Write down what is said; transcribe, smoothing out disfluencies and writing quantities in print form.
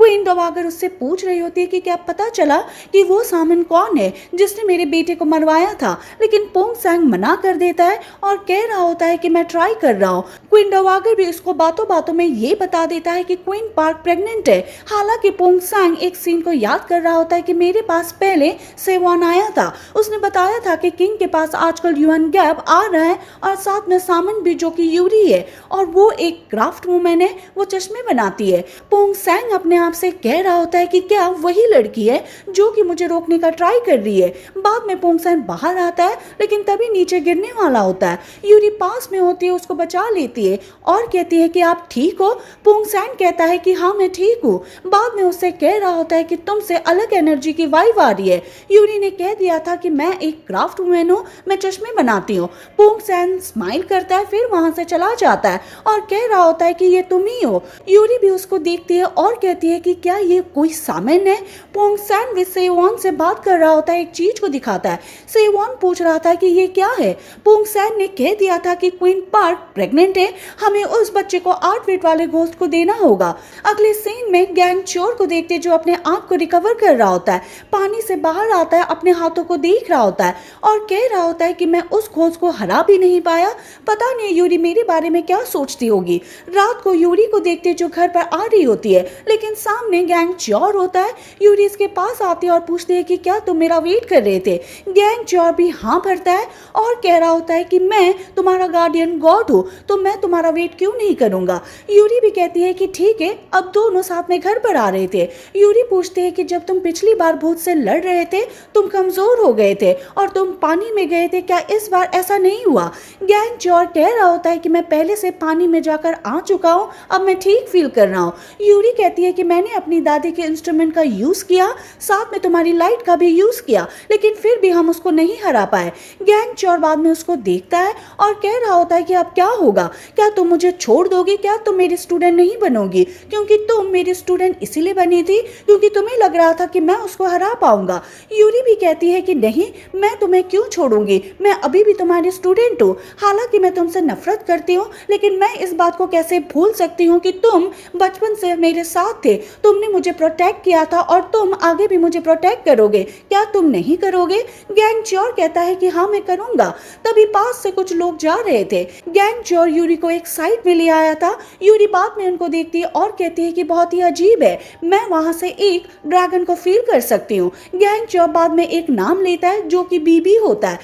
Queen डवागर उससे पूछ रही होती है कि क्या पता चला कि वो सामन कौन है जिसने मेरे बेटे को मरवाया था, लेकिन पोंग सैंग मना कर देता है और कह रहा होता है कि मैं ट्राई कर रहा हूँ। क्वीन डवागर भी उसको बातों बातों में ये बता देता है कि क्वीन पार्क प्रेग्नेंट है। हालांकि पोंग सैंग एक सीन को याद कर रहा होता है कि मेरे पास पहले सेवान आया था, उसने बताया था कि किंग के पास आजकल युआन गैब आ रहा है और साथ में सामन भी जो कि यूरी है और वो एक क्राफ्ट वुमेन है, वो चश्मे बनाती है। पोंग सैंग अपने आप से कह रहा होता है कि क्या वही लड़की है जो कि मुझे रोकने का ट्राई कर रही है। बाद में पोंग सैंग बाहर आता है लेकिन तभी नीचे गिरने वाला होता है। यूरी पास में होती है, उसको बचा लेती है और कहती है कि आप ठीक हो। पोंग सैंग कहता है कि हाँ मैं ठीक हूँ। बाद में उससे कह रहा होता है कि तुमसे अलग एनर्जी की वाइब आ रही है। यूरी ने कह दिया था कि मैं एक क्राफ्ट वुमेन हूँ, मैं चश्मे बनाती हूँ। पोंग सैंग स्माइल करता है, फिर वहां से चला जाता है और कह रहा होता है कि ये तुम ही हो। यूरी भी उसको देखती है और कहती है कि क्या ये कोई सामन है। पोंग सैंग भी सेवॉन से बात कर रहा होता है, एक चीज को दिखाता है। सेवॉन पूछ रहा था कि ये क्या है। पोंग सैंग ने कह दिया था कि क्वीन पार्क प्रेग्नेंट है, हमें उस बच्चे को 8 फीट वाले घोस्ट को देना होगा। अगले सीन में गैंग चोर को देखते जो अपने आप को रिकवर कर रहा होता है, पानी से बाहर आता है, अपने हाथों को देख रहा होता है और कह रहा होता है कि मैं उस घोस्ट को हरा भी नहीं पाया, पता नहीं यूरी मेरे बारे में क्या सोचती होगी। रात को यूरी को देखते जो घर पर आ रही होती है, लेकिन सामने गैंग चोर होता है। यूरी इसके पास आती है और पूछती है कि क्या तुम मेरा वेट कर रहे थे। गैंग चोर भी हाँ भरता है और कह रहा होता है कि मैं तुम्हारा गार्डियन गॉड हूँ, तो मैं तुम्हारा वेट क्यों नहीं करूंगा। यूरी भी कहती है कि ठीक है। अब दोनों साथ में घर पर आ रहे थे। यूरी पूछती है कि जब तुम पिछली बार भूत से लड़ रहे थे तुम कमजोर हो गए थे और तुम पानी में गए थे, क्या इस बार ऐसा नहीं हुआ। गैंग चोर कह रहा होता है कि मैं पहले से पानी में जाकर आ चुका हूँ, अब मैं ठीक फील कर रहा हूँ। यूरी कहती है कि मैंने अपनी दादी के इंस्ट्रूमेंट का यूज किया, साथ में तुम्हारी लाइट का भी यूज किया, लेकिन फिर भी हम उसको नहीं हरा पाए। गैंग चोर बाद में उसको देखता है और कह रहा होता है कि अब क्या होगा, क्या तुम मुझे छोड़ दोगी, क्या तुम मेरी स्टूडेंट नहीं बनोगी, क्योंकि तुम मेरी स्टूडेंट इसीलिए बनी थी क्योंकि तुम्हें लग रहा था कि मैं उसको हरा पाऊंगा। यूरी भी कहती है कि नहीं, मैं तुम्हें क्यों छोड़ूंगी, मैं अभी भी तुम्हारी स्टूडेंट हूँ। हालांकि मैं तुमसे नफरत करती हूँ, लेकिन मैं इस बात को कैसे भूल सकती हूँ कि तुम बचपन से मेरे साथ थे, तुमने मुझे प्रोटेक्ट किया था और तुम आगे भी मुझे प्रोटेक्ट करोगे, क्या तुम नहीं करोगे। गैंग चोर कहता है कि हाँ मैं करूंगा। तभी पास से कुछ लोग जा रहे थे। गैंग चोर यूरी को एक साइड में ले आया था। यूरी बाद में उनको देखती है और कहती है कि बहुत ही अजीब है, मैं वहां से एक ड्रैगन को फील कर सकती हूँ। गैंग चोर बाद में एक नाम लेता है जो कि बीबी होता है।